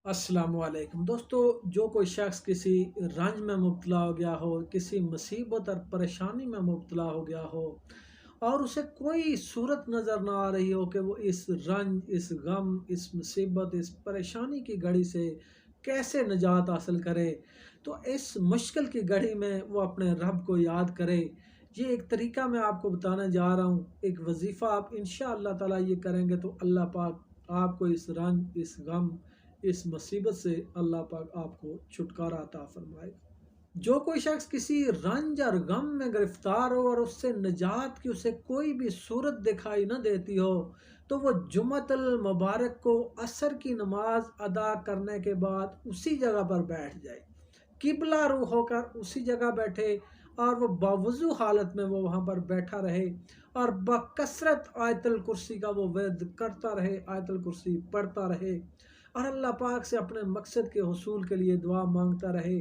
السلام علیکم دوستو، جو کوئی شخص کسی رنج میں مبتلا ہو گیا ہو، کسی مصیبت اور پریشانی میں مبتلا ہو گیا ہو اور اسے کوئی صورت نظر نہ آ رہی ہو کہ وہ اس رنج، اس غم، اس مصیبت، اس پریشانی کی گھڑی سے کیسے نجات حاصل کرے، تو اس مشکل کی گھڑی میں وہ اپنے رب کو یاد کرے۔ یہ ایک طریقہ میں آپ کو بتانے جا رہا ہوں، ایک وظیفہ آپ انشاءاللہ تعالی یہ کریں گے تو اللہ پاک آپ کو اس رنج، اس غم، اس مصیبت سے اللہ پاک آپ کو چھٹکارا عطا فرمائے گا۔ جو کوئی شخص کسی رنج اور غم میں گرفتار ہو اور اس سے نجات کی اسے کوئی بھی صورت دکھائی نہ دیتی ہو، تو وہ جمعۃ المبارک کو عصر کی نماز ادا کرنے کے بعد اسی جگہ پر بیٹھ جائے، قبلہ رو ہو کر اسی جگہ بیٹھے اور وہ باوضو حالت میں وہ وہاں پر بیٹھا رہے اور بکثرت آیت الکرسی کا وہ ورد کرتا رہے، آیت الکرسی پڑھتا رہے اور اللہ پاک سے اپنے مقصد کے حصول کے لیے دعا مانگتا رہے،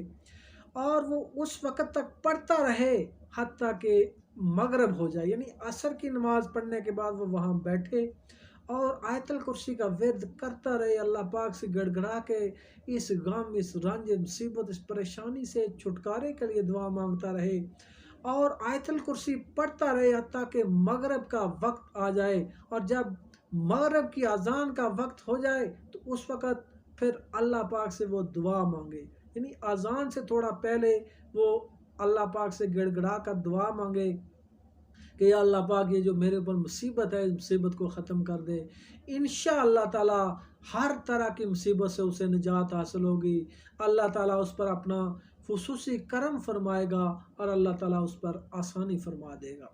اور وہ اس وقت تک پڑھتا رہے حتیٰ کہ مغرب ہو جائے، یعنی عصر کی نماز پڑھنے کے بعد وہ وہاں بیٹھے اور آیت الکرسی کا ورد کرتا رہے، اللہ پاک سے گڑ گڑا کے اس غم، اس رنج، مصیبت، اس پریشانی سے چھٹکارے کے لیے دعا مانگتا رہے اور آیت الکرسی پڑھتا رہے حتیٰ کہ مغرب کا وقت آ جائے، اور جب مغرب کی اذان کا وقت ہو جائے تو اس وقت پھر اللہ پاک سے وہ دعا مانگے، یعنی اذان سے تھوڑا پہلے وہ اللہ پاک سے گڑ گڑا کر دعا مانگے کہ یا اللہ پاک یہ جو میرے اوپر مصیبت ہے، اس مصیبت کو ختم کر دے۔ انشاءاللہ تعالی ہر طرح کی مصیبت سے اسے نجات حاصل ہوگی، اللہ تعالیٰ اس پر اپنا خصوصی کرم فرمائے گا اور اللہ تعالیٰ اس پر آسانی فرما دے گا۔